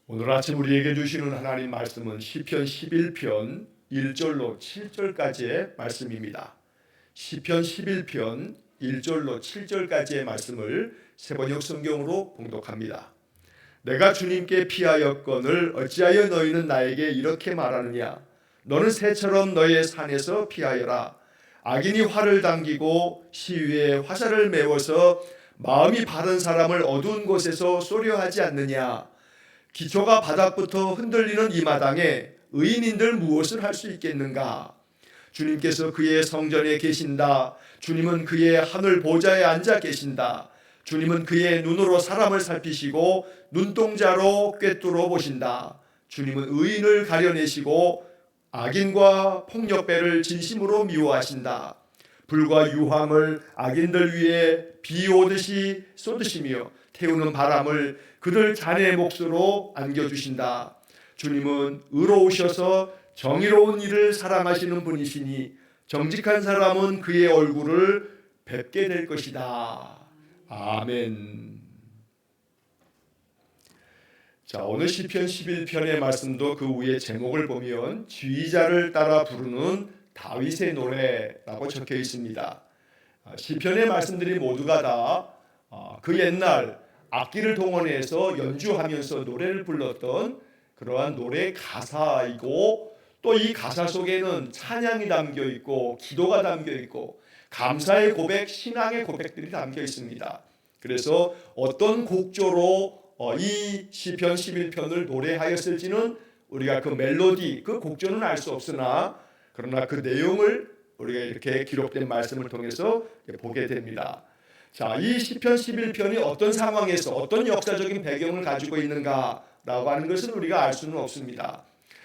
오늘 아침 우리에게 주시는 하나님 말씀은 시편 11편 1절로 7절까지의 말씀입니다. 시편 11편 1절로 7절까지의 말씀을 세번역 성경으로 봉독합니다. 내가 주님께 피하였거늘 어찌하여 너희는 나에게 이렇게 말하느냐. 너는 새처럼 너의 산에서 피하여라. 악인이 활을 당기고 시위에 화살을 메워서 마음이 바른 사람을 어두운 곳에서 쏘려하지 않느냐. 기초가 바닥부터 흔들리는 이 마당에 의인인들 무엇을 할 수 있겠는가. 주님께서 그의 성전에 계신다. 주님은 그의 하늘 보좌에 앉아 계신다. 주님은 그의 눈으로 사람을 살피시고 눈동자로 꿰뚫어 보신다. 주님은 의인을 가려내시고 악인과 폭력배를 진심으로 미워하신다. 불과 유황을 악인들 위에 비 오듯이 쏟으시며 태우는 바람을 그들 잔의 몫으로 안겨주신다. 주님은 의로우셔서 정의로운 일을 사랑하시는 분이시니 정직한 사람은 그의 얼굴을 뵙게 될 것이다. 아멘. 자, 오늘 시편 11편의 말씀도 그 위에 제목을 보면 지휘자를 따라 부르는 다윗의 노래라고 적혀 있습니다. 시편의 말씀들이 모두가 다 그 옛날 악기를 동원해서 연주하면서 노래를 불렀던 그러한 노래 가사이고, 또 이 가사 속에는 찬양이 담겨 있고 기도가 담겨 있고 감사의 고백, 신앙의 고백들이 담겨 있습니다. 그래서 어떤 곡조로 이 시편 11편을 노래하였을지는 우리가 그 멜로디, 그 곡조는 알 수 없으나 그러나 그 내용을 우리가 이렇게 기록된 말씀을 통해서 보게 됩니다. 자, 이 시편 11편이 어떤 상황에서 어떤 역사적인 배경을 가지고 있는가라고 하는 것은 우리가 알 수는 없습니다.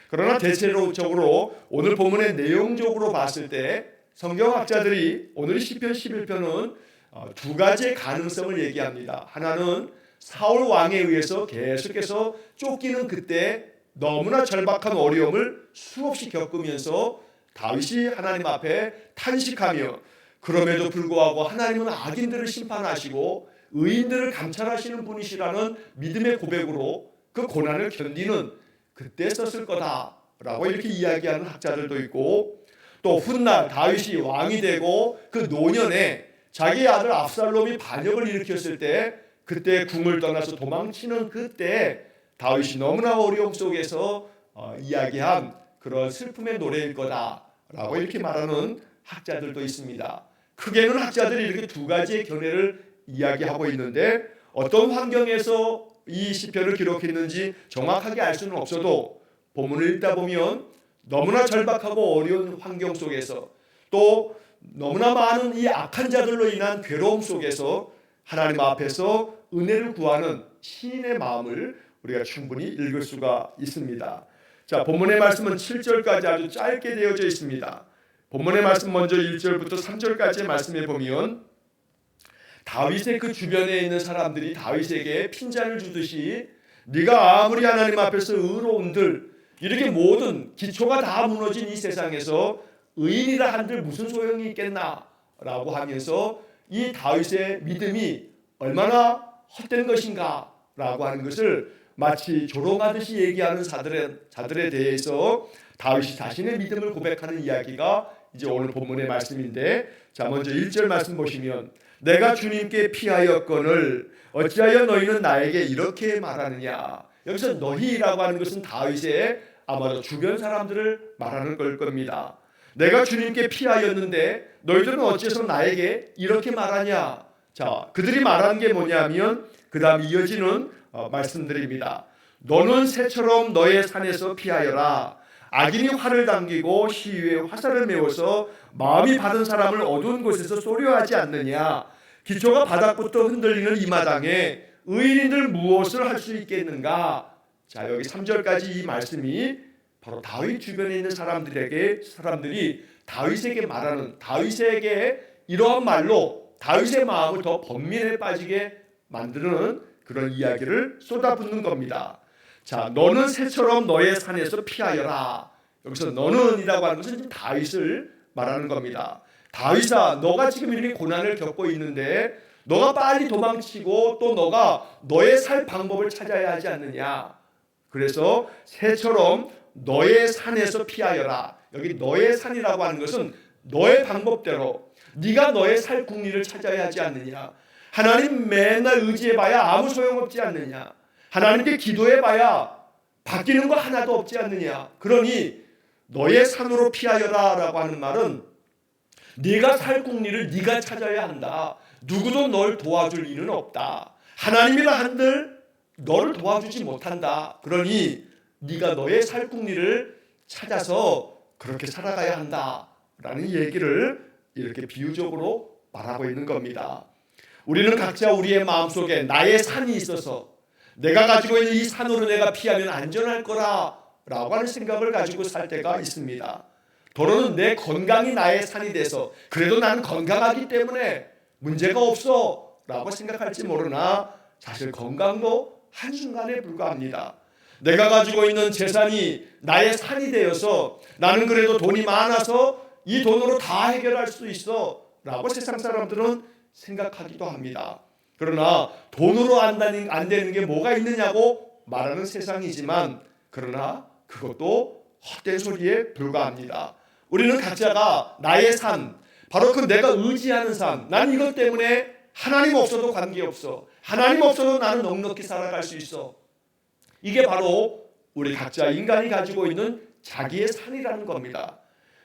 그러나 대체적으로 오늘 본문의 내용적으로 봤을 때 성경학자들이 오늘 시편 11편은 두 가지의 가능성을 얘기합니다. 하나는 사울 왕에 의해서 계속해서 쫓기는 그때 너무나 절박한 어려움을 수없이 겪으면서 다윗이 하나님 앞에 탄식하며, 그럼에도 불구하고 하나님은 악인들을 심판하시고 의인들을 감찰하시는 분이시라는 믿음의 고백으로 그 고난을 견디는 그때 썼을 거다라고 이렇게 이야기하는 학자들도 있고, 또 훗날 다윗이 왕이 되고 그 노년에 자기 아들 압살롬이 반역을 일으켰을 때 그때 궁을 떠나서 도망치는 그때 다윗이 너무나 어려움 속에서 이야기한 그런 슬픔의 노래일 거다라고 이렇게 말하는 학자들도 있습니다. 크게는 학자들이 이렇게 두 가지의 견해를 이야기하고 있는데, 어떤 환경에서 이 시편을 기록했는지 정확하게 알 수는 없어도 본문을 읽다 보면 너무나 절박하고 어려운 환경 속에서, 또 너무나 많은 이 악한 자들로 인한 괴로움 속에서 하나님 앞에서 은혜를 구하는 시인의 마음을 우리가 충분히 읽을 수가 있습니다. 자, 본문의 말씀은 7절까지 아주 짧게 되어져 있습니다. 본문의 말씀 먼저 1절부터 3절까지의 말씀에 보면 다윗의 그 주변에 있는 사람들이 다윗에게 핀잔을 주듯이 네가 아무리 하나님 앞에서 의로운들, 이렇게 모든 기초가 다 무너진 이 세상에서 의인이라 한들 무슨 소용이 있겠나 라고 하면서 이 다윗의 믿음이 얼마나 헛된 것인가 라고 하는 것을 마치 조롱하듯이 얘기하는 자들에 대해서 다윗이 자신의 믿음을 고백하는 이야기가 이제 오늘 본문의 말씀인데, 자, 먼저 1절 말씀 보시면 내가 주님께 피하였거늘 어찌하여 너희는 나에게 이렇게 말하느냐. 여기서 너희라고 하는 것은 다윗의 아마도 주변 사람들을 말하는 걸 겁니다. 내가 주님께 피하였는데 너희들은 어째서 나에게 이렇게 말하냐. 자, 그들이 말하는 게 뭐냐면 그 다음 이어지는 말씀들입니다. 너는 새처럼 너의 산에서 피하여라. 악인이 활을 당기고 시위에 화살을 메워서 마음이 받은 사람을 어두운 곳에서 쏘려하지 않느냐. 기초가 바닥부터 흔들리는 이 마당에 의인들 무엇을 할 수 있겠는가. 자, 여기 3절까지 이 말씀이 바로 다윗 주변에 있는 사람들이 다윗에게 말하는, 다윗에게 이러한 말로 다윗의 마음을 더 번민에 빠지게 만드는 그런 이야기를 쏟아붓는 겁니다. 자, 너는 새처럼 너의 산에서 피하여라. 여기서 너는이라고 하는 것은 다윗을 말하는 겁니다. 다윗아, 너가 지금 이렇게 고난을 겪고 있는데 너가 빨리 도망치고 또 너가 너의 살 방법을 찾아야 하지 않느냐. 그래서 새처럼 너의 산에서 피하여라. 여기 너의 산이라고 하는 것은 너의 방법대로 네가 너의 살 궁리를 찾아야 하지 않느냐. 하나님 맨날 의지해봐야 아무 소용없지 않느냐. 하나님께 기도해봐야 바뀌는 거 하나도 없지 않느냐. 그러니 너의 산으로 피하여라 라고 하는 말은 네가 살 궁리를 네가 찾아야 한다. 누구도 널 도와줄 일은 없다. 하나님이라 한들 너를 도와주지 못한다. 그러니 네가 너의 살 궁리를 찾아서 그렇게 살아가야 한다라는 얘기를 이렇게 비유적으로 말하고 있는 겁니다. 우리는 각자 우리의 마음속에 나의 산이 있어서 내가 가지고 있는 이 산으로 내가 피하면 안전할 거라고 하는 생각을 가지고 살 때가 있습니다. 더러는 내 건강이 나의 산이 돼서 그래도 나는 건강하기 때문에 문제가 없어 라고 생각할지 모르나 사실 건강도 한순간에 불과합니다. 내가 가지고 있는 재산이 나의 산이 되어서 나는 그래도 돈이 많아서 이 돈으로 다 해결할 수 있어 라고 세상 사람들은 생각하기도 합니다. 그러나 돈으로 안 되는 게 뭐가 있느냐고 말하는 세상이지만 그러나 그것도 헛된 소리에 불과합니다. 우리는 각자가 나의 산, 바로 그 내가 의지하는 산, 나는 이것 때문에 하나님 없어도 관계없어. 하나님 없어도 나는 넉넉히 살아갈 수 있어. 이게 바로 우리 각자 인간이 가지고 있는 자기의 산이라는 겁니다.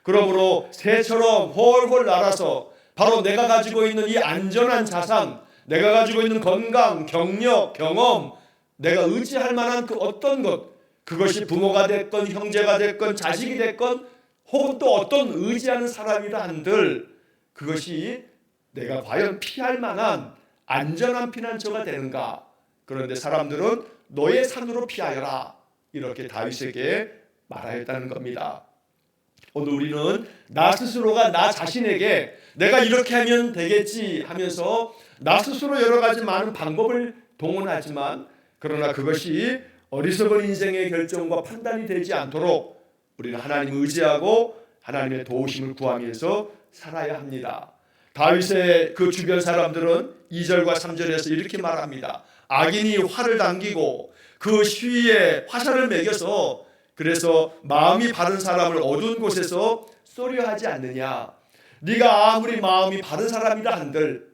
그러므로 새처럼 훨훨 날아서 바로 내가 가지고 있는 이 안전한 자산, 내가 가지고 있는 건강, 경력, 경험, 내가 의지할 만한 그 어떤 것, 그것이 부모가 됐건 형제가 됐건 자식이 됐건 혹은 또 어떤 의지하는 사람이라 한들 그것이 내가 과연 피할 만한 안전한 피난처가 되는가. 그런데 사람들은 너의 산으로 피하여라 이렇게 다윗에게 말하였다는 겁니다. 오늘 우리는 나 스스로가 나 자신에게 내가 이렇게 하면 되겠지 하면서 나 스스로 여러 가지 많은 방법을 동원하지만 그러나 그것이 어리석은 인생의 결정과 판단이 되지 않도록 우리는 하나님을 의지하고 하나님의 도우심을 구하면서 살아야 합니다. 다윗의 그 주변 사람들은 2절과 3절에서 이렇게 말합니다. 악인이 활을 당기고 그 시위에 화살을 매겨서 그래서 마음이 바른 사람을 어두운 곳에서 쏘려 하지 않느냐. 네가 아무리 마음이 바른 사람이라 한들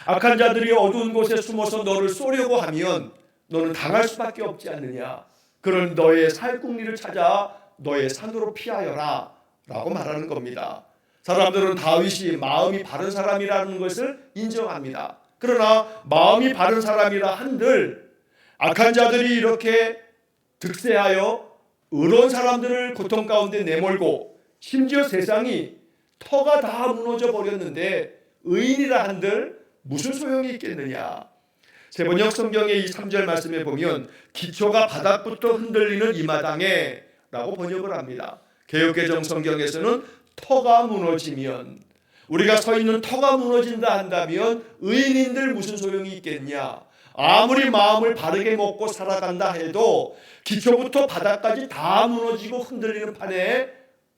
악한 자들이 어두운 곳에 숨어서 너를 쏘려고 하면 너는 당할 수밖에 없지 않느냐. 그런 너의 살 궁리를 찾아 너의 산으로 피하여라 라고 말하는 겁니다. 사람들은 다윗이 마음이 바른 사람이라는 것을 인정합니다. 그러나 마음이 바른 사람이라 한들 악한 자들이 이렇게 득세하여 의로운 사람들을 고통 가운데 내몰고 심지어 세상이 터가 다 무너져 버렸는데 의인이라 한들 무슨 소용이 있겠느냐. 세번역 성경의 이 3절 말씀에 보면 기초가 바닥부터 흔들리는 이 마당에 라고 번역을 합니다. 개역개정 성경에서는 터가 무너지면, 우리가 서 있는 터가 무너진다 한다면 의인인들 무슨 소용이 있겠냐. 아무리 마음을 바르게 먹고 살아간다 해도 기초부터 바닥까지 다 무너지고 흔들리는 판에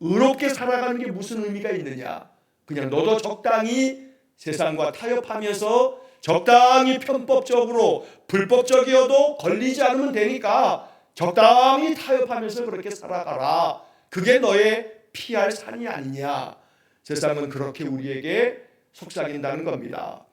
의롭게 살아가는 게 무슨 의미가 있느냐. 그냥 너도 적당히 세상과 타협하면서 적당히 편법적으로 불법적이어도 걸리지 않으면 되니까 적당히 타협하면서 그렇게 살아가라. 그게 너의 피할 산이 아니냐. 세상은 그렇게 우리에게 속삭인다는 겁니다.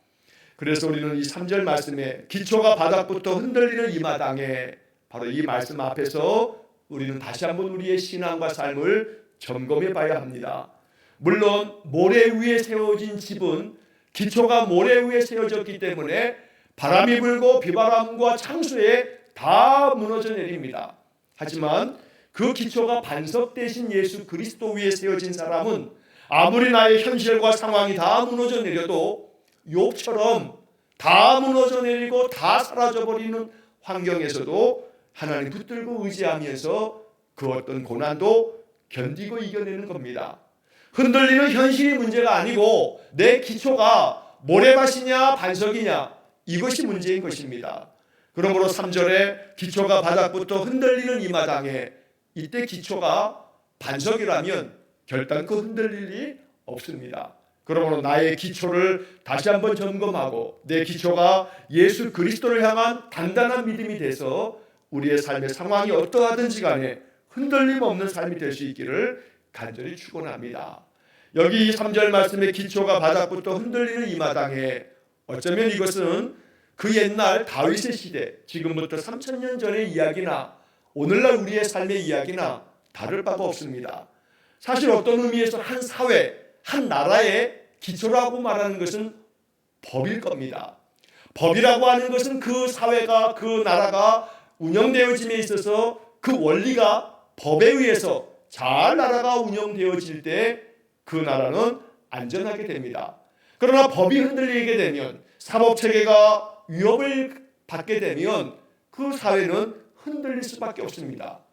그래서 우리는 이 3절 말씀에 기초가 바닥부터 흔들리는 이 마당에 바로 이 말씀 앞에서 우리는 다시 한번 우리의 신앙과 삶을 점검해 봐야 합니다. 물론 모래 위에 세워진 집은 기초가 모래 위에 세워졌기 때문에 바람이 불고 비바람과 창수에 다 무너져 내립니다. 하지만 그 기초가 반석 대신 예수 그리스도 위에 세워진 사람은 아무리 나의 현실과 상황이 다 무너져 내려도 욥처럼 다 무너져 내리고 다 사라져버리는 환경에서도 하나님 붙들고 의지하면서 그 어떤 고난도 견디고 이겨내는 겁니다. 흔들리는 현실이 문제가 아니고 내 기초가 모래밭이냐 반석이냐 이것이 문제인 것입니다. 그러므로 3절에 기초가 바닥부터 흔들리는 이 마당에 이때 기초가 반석이라면 결단코 흔들릴 일이 없습니다. 그러므로 나의 기초를 다시 한번 점검하고 내 기초가 예수 그리스도를 향한 단단한 믿음이 돼서 우리의 삶의 상황이 어떠하든지 간에 흔들림 없는 삶이 될 수 있기를 간절히 축원합니다. 여기 3절 말씀의 기초가 바닥부터 흔들리는 이 마당에 어쩌면 이것은 그 옛날 다윗의 시대, 지금부터 3000년 전의 이야기나 오늘날 우리의 삶의 이야기나 다를 바가 없습니다. 사실 어떤 의미에서 한 사회, 한 나라의 기초라고 말하는 것은 법일 겁니다. 법이라고 하는 것은 그 사회가, 그 나라가 운영되어짐에 있어서 그 원리가 법에 의해서 잘 나라가 운영되어질 때 그 나라는 안전하게 됩니다. 그러나 법이 흔들리게 되면, 사법체계가 위협을 받게 되면 그 사회는 흔들릴 수밖에 없습니다.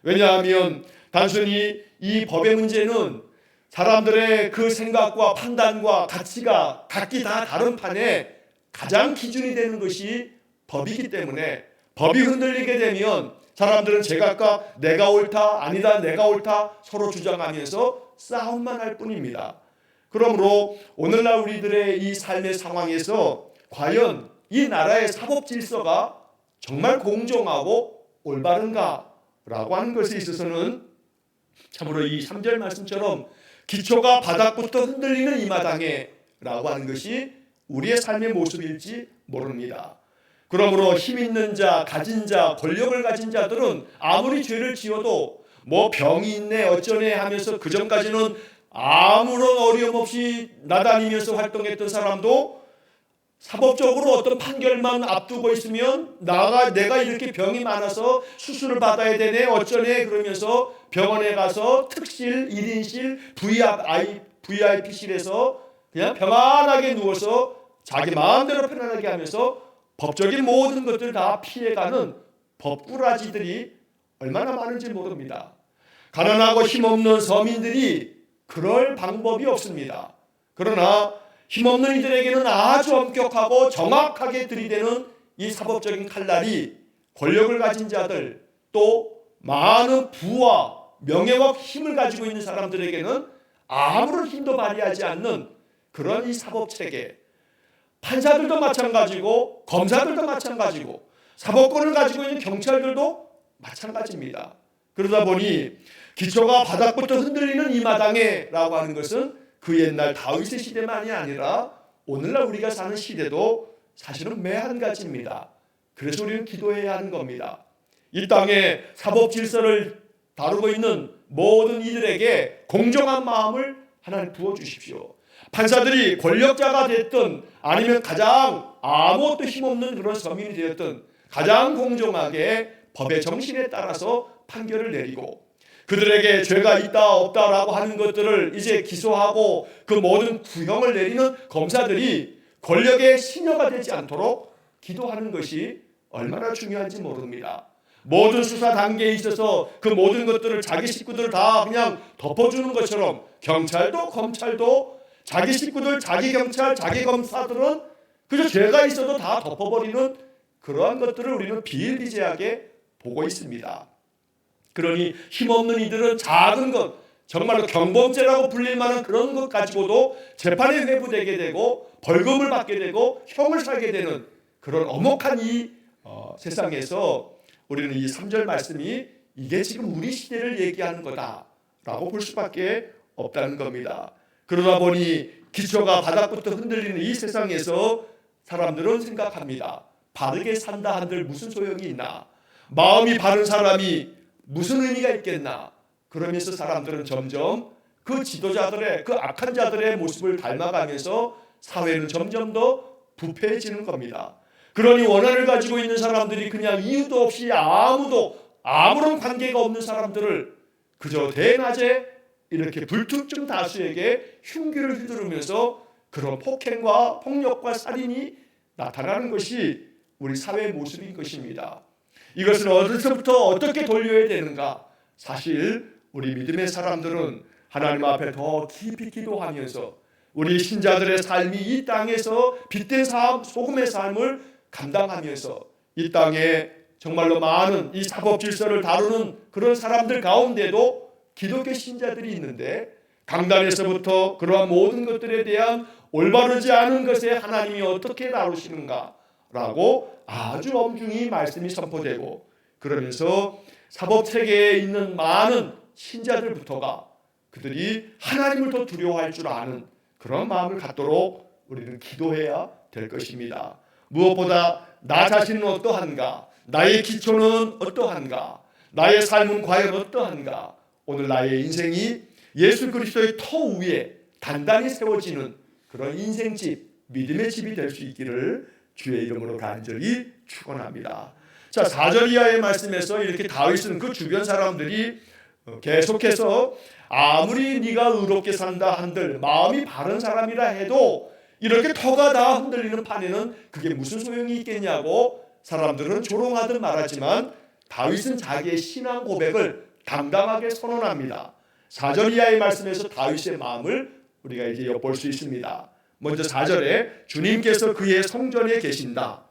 왜냐하면 단순히 이 법의 문제는 사람들의 그 생각과 판단과 가치가 각기 다 다른 판에 가장 기준이 되는 것이 법이기 때문에, 법이 흔들리게 되면 사람들은 제각각 내가 옳다, 아니다, 내가 옳다 서로 주장하면서 싸움만 할 뿐입니다. 그러므로 오늘날 우리들의 이 삶의 상황에서 과연 이 나라의 사법 질서가 정말 공정하고 올바른가 라고 하는 것에 있어서는 참으로 이 3절 말씀처럼 기초가 바닥부터 흔들리는 이 마당에 라고 하는 것이 우리의 삶의 모습일지 모릅니다. 그러므로 힘 있는 자, 가진 자, 권력을 가진 자들은 아무리 죄를 지어도 뭐 병이 있네 어쩌네 하면서 그 전까지는 아무런 어려움 없이 나다니면서 활동했던 사람도 사법적으로 어떤 판결만 앞두고 있으면 내가 이렇게 병이 많아서 수술을 받아야 되네 어쩌네 그러면서 병원에 가서 특실, 1인실, VIP실에서 그냥 평안하게 누워서 자기 마음대로 편안하게 하면서 법적인 모든 것들 다 피해가는 법꾸라지들이 얼마나 많은지 모릅니다. 가난하고 힘없는 서민들이 그럴 방법이 없습니다. 그러나 힘없는 이들에게는 아주 엄격하고 정확하게 들이대는 이 사법적인 칼날이 권력을 가진 자들, 또 많은 부와 명예와 힘을 가지고 있는 사람들에게는 아무런 힘도 발휘하지 않는 그런 이 사법체계, 판사들도 마찬가지고 검사들도 마찬가지고 사법권을 가지고 있는 경찰들도 마찬가지입니다. 그러다 보니 기초가 바닥부터 흔들리는 이 마당에 라고 하는 것은 그 옛날 다윗의 시대만이 아니라 오늘날 우리가 사는 시대도 사실은 매한가지입니다. 그래서 우리는 기도해야 하는 겁니다. 이 땅에 사법 질서를 다루고 있는 모든 이들에게 공정한 마음을 하나님 부어주십시오. 판사들이 권력자가 됐든 아니면 가장 아무것도 힘없는 그런 서민이 되었든 가장 공정하게 법의 정신에 따라서 판결을 내리고, 그들에게 죄가 있다 없다라고 하는 것들을 이제 기소하고 그 모든 구형을 내리는 검사들이 권력의 시녀가 되지 않도록 기도하는 것이 얼마나 중요한지 모릅니다. 모든 수사 단계에 있어서 그 모든 것들을 자기 식구들 다 그냥 덮어주는 것처럼 경찰도 검찰도 자기 식구들, 자기 경찰, 자기 검사들은 그저 죄가 있어도 다 덮어버리는 그러한 것들을 우리는 비일비재하게 보고 있습니다. 그러니 힘없는 이들은 작은 것, 정말로 경범죄라고 불릴 만한 그런 것 가지고도 재판에 회부되게 되고 벌금을 받게 되고 형을 살게 되는 그런 엄혹한 이 세상에서 우리는 이 3절 말씀이 이게 지금 우리 시대를 얘기하는 거다라고 볼 수밖에 없다는 겁니다. 그러다 보니 기초가 바닥부터 흔들리는 이 세상에서 사람들은 생각합니다. 바르게 산다 한들 무슨 소용이 있나? 마음이 바른 사람이 무슨 의미가 있겠나? 그러면서 사람들은 점점 그 지도자들의, 그 악한 자들의 모습을 닮아가면서 사회는 점점 더 부패해지는 겁니다. 그러니 원한을 가지고 있는 사람들이 그냥 이유도 없이 아무런 관계가 없는 사람들을 그저 대낮에 이렇게 불특정 다수에게 흉기를 휘두르면서 그런 폭행과 폭력과 살인이 나타나는 것이 우리 사회의 모습인 것입니다. 이것을 어디서부터 어떻게 돌려야 되는가? 사실 우리 믿음의 사람들은 하나님 앞에 더 깊이 기도하면서 우리 신자들의 삶이 이 땅에서 빛된 삶, 소금의 삶을 감당하면서 이 땅에 정말로 많은 이 사법 질서를 다루는 그런 사람들 가운데도 기독교 신자들이 있는데, 강단에서부터 그러한 모든 것들에 대한 올바르지 않은 것에 하나님이 어떻게 다루시는가 라고 아주 엄중히 말씀이 선포되고, 그러면서 사법 체계에 있는 많은 신자들부터가 그들이 하나님을 더 두려워할 줄 아는 그런 마음을 갖도록 우리는 기도해야 될 것입니다. 무엇보다 나 자신은 어떠한가? 나의 기초는 어떠한가? 나의 삶은 과연 어떠한가? 오늘 나의 인생이 예수 그리스도의 터 위에 단단히 세워지는 그런 인생집, 믿음의 집이 될 수 있기를 주의 이름으로 간절히 축원합니다. 자, 4절 이하의 말씀에서 이렇게 다윗은 그 주변 사람들이 계속해서 아무리 네가 의롭게 산다 한들 마음이 바른 사람이라 해도 이렇게 터가 다 흔들리는 판에는 그게 무슨 소용이 있겠냐고 사람들은 조롱하듯 말하지만 다윗은 자기의 신앙 고백을 당당하게 선언합니다. 4절 이하의 말씀에서 다윗의 마음을 우리가 이제 엿볼 수 있습니다. 먼저 4절에 주님께서 그의 성전에 계신다.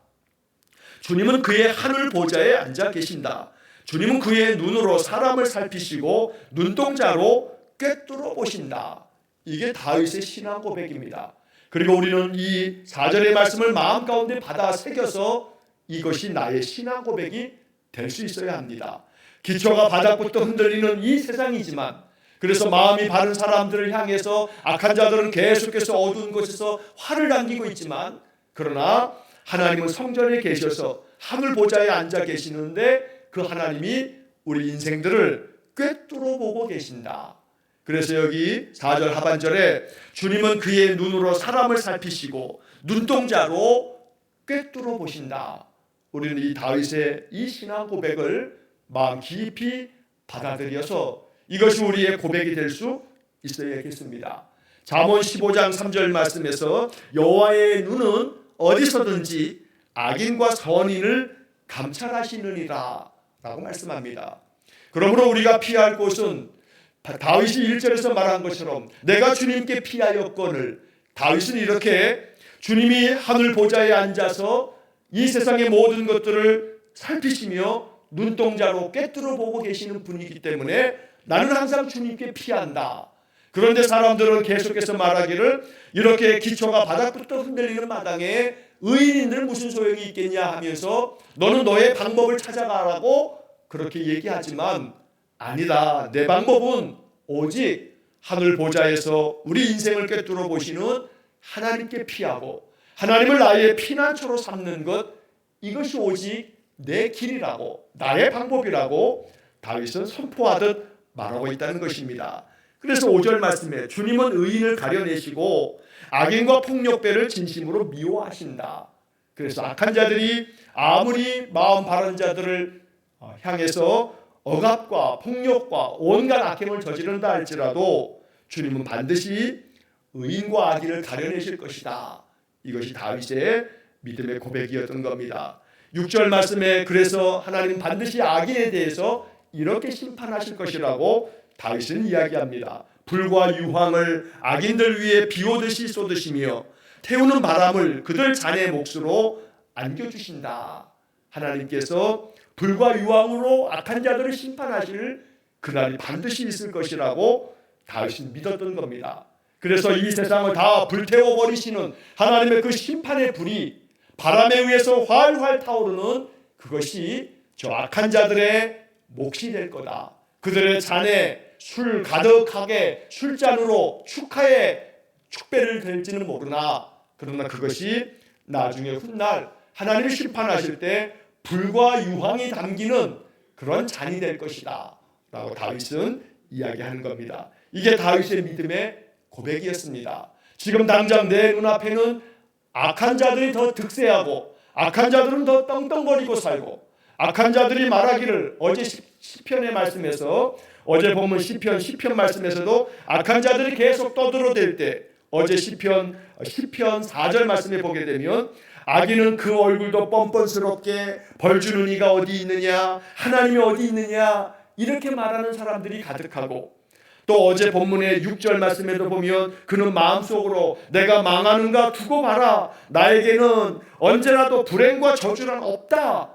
주님은 그의 하늘 보좌에 앉아 계신다. 주님은 그의 눈으로 사람을 살피시고 눈동자로 꿰뚫어 보신다. 이게 다윗의 신앙 고백입니다. 그리고 우리는 이 4절의 말씀을 마음 가운데 받아 새겨서 이것이 나의 신앙 고백이 될 수 있어야 합니다. 기초가 바닥부터 흔들리는 이 세상이지만 그래서 마음이 바른 사람들을 향해서 악한 자들은 계속해서 어두운 곳에서 활을 당기고 있지만 그러나 하나님은 성전에 계셔서 하늘 보좌에 앉아 계시는데 그 하나님이 우리 인생들을 꿰뚫어 보고 계신다. 그래서 여기 4절 하반절에 주님은 그의 눈으로 사람을 살피시고 눈동자로 꿰뚫어 보신다. 우리는 이 다윗의 이 신앙 고백을 마음 깊이 받아들여서 이것이 우리의 고백이 될 수 있어야겠습니다. 잠언 15장 3절 말씀에서 여호와의 눈은 어디서든지 악인과 선인을 감찰하시느니라 라고 말씀합니다. 그러므로 우리가 피할 곳은 다윗이 1절에서 말한 것처럼 내가 주님께 피하였거늘, 다윗은 이렇게 주님이 하늘 보좌에 앉아서 이 세상의 모든 것들을 살피시며 눈동자로 꿰뚫어 보고 계시는 분이기 때문에 나는 항상 주님께 피한다. 그런데 사람들은 계속해서 말하기를 이렇게 기초가 바닥부터 흔들리는 마당에 의인인들 무슨 소용이 있겠냐 하면서 너는 너의 방법을 찾아가라고 그렇게 얘기하지만 아니다. 내 방법은 오직 하늘 보좌에서 우리 인생을 꿰뚫어 보시는 하나님께 피하고 하나님을 나의 피난처로 삼는 것, 이것이 오직 내 길이라고 나의 방법이라고 다윗은 선포하듯 말하고 있다는 것입니다. 그래서 5절 말씀에 주님은 의인을 가려내시고 악인과 폭력배를 진심으로 미워하신다. 그래서 악한 자들이 아무리 마음 바른 자들을 향해서 억압과 폭력과 온갖 악행을 저지른다 할지라도 주님은 반드시 의인과 악인을 가려내실 것이다. 이것이 다윗의 믿음의 고백이었던 겁니다. 6절 말씀에 그래서 하나님 반드시 악인에 대해서 이렇게 심판하실 것이라고 다윗은 이야기합니다. 불과 유황을 악인들 위에 비오듯이 쏟으시며 태우는 바람을 그들 잔의 몫으로 안겨주신다. 하나님께서 불과 유황으로 악한 자들을 심판하실 그날이 반드시 있을 것이라고 다윗은 믿었던 겁니다. 그래서 이 세상을 다 불태워버리시는 하나님의 그 심판의 불이 바람에 의해서 활활 타오르는 그것이 저 악한 자들의 몫이 될 거다. 그들의 잔에 술 가득하게 술잔으로 축하의 축배를 댈지는 모르나 그러나 그것이 나중에 훗날 하나님이 심판하실 때 불과 유황이 담기는 그런 잔이 될 것이다 라고 다윗은 이야기하는 겁니다. 이게 다윗의 믿음의 고백이었습니다. 지금 당장 내 눈앞에는 악한 자들이 더 득세하고 악한 자들은 더 떵떵거리고 살고 악한 자들이 말하기를 어제 시편의 말씀에서 어제 보면 시편 말씀에서도 악한 자들이 계속 떠들어댈 때 어제 시편 4절 말씀에 보게 되면 악인은 그 얼굴도 뻔뻔스럽게 벌 주는 이가 어디 있느냐 하나님이 어디 있느냐 이렇게 말하는 사람들이 가득하고 또 어제 본문의 6절 말씀에도 보면 그는 마음속으로 내가 망하는가 두고 봐라 나에게는 언제라도 불행과 저주란 없다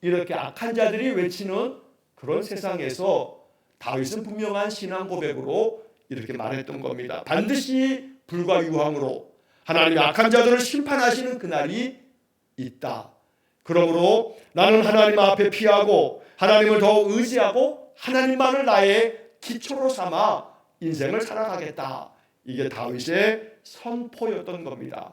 이렇게 악한 자들이 외치는 그런 세상에서 다윗은 분명한 신앙 고백으로 이렇게 말했던 겁니다. 반드시 불과 유황으로 하나님이 악한 자들을 심판하시는 그날이 있다. 그러므로 나는 하나님 앞에 피하고 하나님을 더 의지하고 하나님만을 나의 기초로 삼아 인생을 살아가겠다. 이게 다윗의 선포였던 겁니다.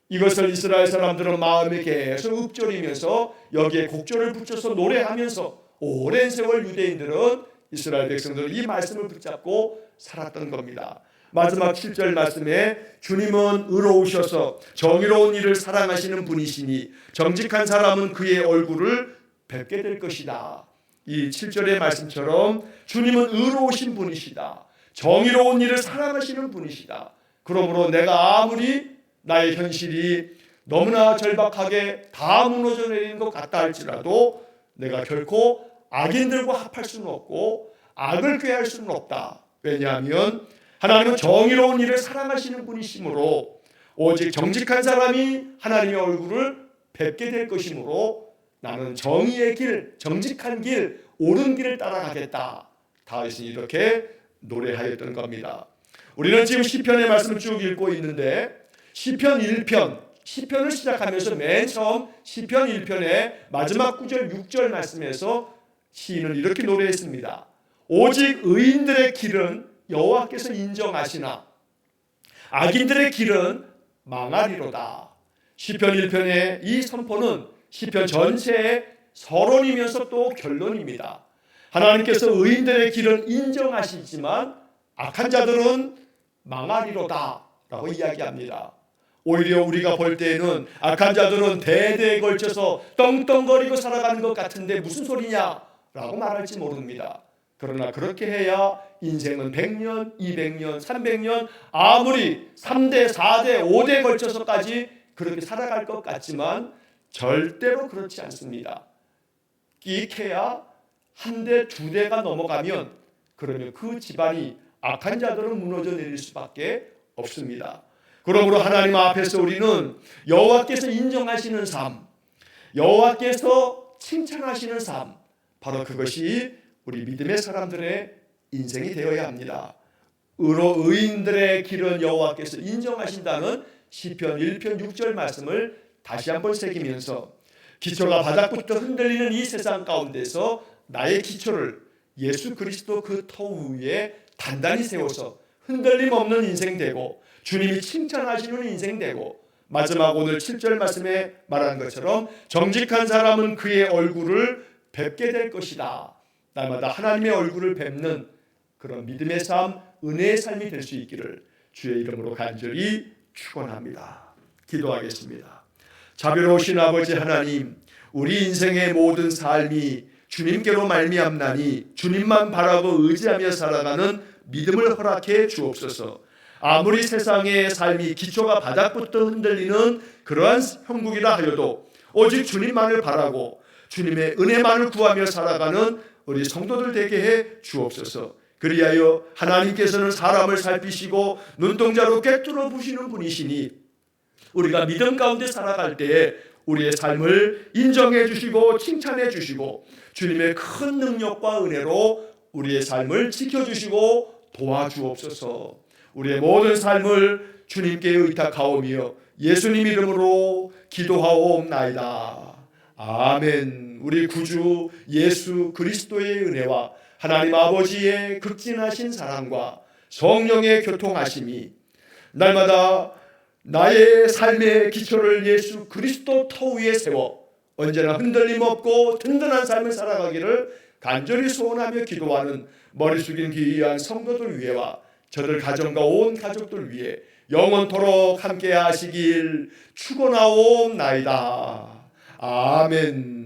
이것을 이스라엘 사람들은 마음에 계속 읊조리면서 여기에 곡절을 붙여서 노래하면서 오랜 세월 유대인들은 이스라엘 백성들은 이 말씀을 붙잡고 살았던 겁니다. 마지막 7절 말씀에 주님은 의로우셔서 정의로운 일을 사랑하시는 분이시니 정직한 사람은 그의 얼굴을 뵙게 될 것이다. 이 7절의 말씀처럼 주님은 의로우신 분이시다. 정의로운 일을 사랑하시는 분이시다. 그러므로 내가 아무리 나의 현실이 너무나 절박하게 다 무너져 내리는 것 같다 할지라도 내가 결코 악인들과 합할 수는 없고 악을 꾀할 수는 없다. 왜냐하면 하나님은 정의로운 일을 사랑하시는 분이시므로 오직 정직한 사람이 하나님의 얼굴을 뵙게 될 것이므로 나는 정의의 길, 정직한 길, 옳은 길을 따라가겠다. 다윗은 이렇게 노래하였던 겁니다. 우리는 지금 시편의 말씀을 쭉 읽고 있는데 시편 1편, 시편을 시작하면서 맨 처음 시편 1편의 마지막 9절, 6절 말씀에서 시인은 이렇게 노래했습니다. 오직 의인들의 길은 여호와께서 인정하시나 악인들의 길은 망하리로다. 시편 1편의 이 선포는 시편 전체의 서론이면서 또 결론입니다. 하나님께서 의인들의 길은 인정하시지만 악한 자들은 망하리로다 라고 이야기합니다. 오히려 우리가 볼 때에는 악한 자들은 대대에 걸쳐서 떵떵거리고 살아가는 것 같은데 무슨 소리냐 라고 말할지 모릅니다. 그러나 그렇게 해야 인생은 100년, 200년, 300년 아무리 3대, 4대, 5대 걸쳐서까지 그렇게 살아갈 것 같지만 절대로 그렇지 않습니다. 끼케야 한 대, 두 대가 넘어가면 그러면 그 집안이 악한 자들은 무너져 내릴 수밖에 없습니다. 그러므로 하나님 앞에서 우리는 여호와께서 인정하시는 삶, 여호와께서 칭찬하시는 삶, 바로 그것이 우리 믿음의 사람들의 인생이 되어야 합니다. 의인들의 길은 여호와께서 인정하신다는 시편 1편 6절 말씀을 다시 한번 새기면서 기초가 바닥부터 흔들리는 이 세상 가운데서 나의 기초를 예수 그리스도 그 터 위에 단단히 세워서 흔들림 없는 인생 되고 주님이 칭찬하시는 인생 되고 마지막 오늘 7절 말씀에 말한 것처럼 정직한 사람은 그의 얼굴을 뵙게 될 것이다. 날마다 하나님의 얼굴을 뵙는 그런 믿음의 삶, 은혜의 삶이 될 수 있기를 주의 이름으로 간절히 축원합니다. 기도하겠습니다. 자비로우신 아버지 하나님, 우리 인생의 모든 삶이 주님께로 말미암나니 주님만 바라고 의지하며 살아가는 믿음을 허락해 주옵소서. 아무리 세상의 삶이 기초가 바닥부터 흔들리는 그러한 형국이라 하여도 오직 주님만을 바라고 주님의 은혜만을 구하며 살아가는 우리 성도들 되게 해 주옵소서. 그리하여 하나님께서는 사람을 살피시고 눈동자로 꿰뚫어 보시는 분이시니 우리가 믿음 가운데 살아갈 때에 우리의 삶을 인정해 주시고 칭찬해 주시고 주님의 큰 능력과 은혜로 우리의 삶을 지켜주시고 도와주옵소서. 우리의 모든 삶을 주님께 의탁하오며 예수님 이름으로 기도하옵나이다. 아멘. 우리 구주 예수 그리스도의 은혜와 하나님 아버지의 극진하신 사랑과 성령의 교통하심이 날마다 나의 삶의 기초를 예수 그리스도 터 위에 세워 언제나 흔들림 없고 든든한 삶을 살아가기를 간절히 소원하며 기도하는 머리 숙인 귀한 성도들 위해와 저들 가정과 온 가족들 위해 영원토록 함께 하시길 축원하옵나이다. 아멘.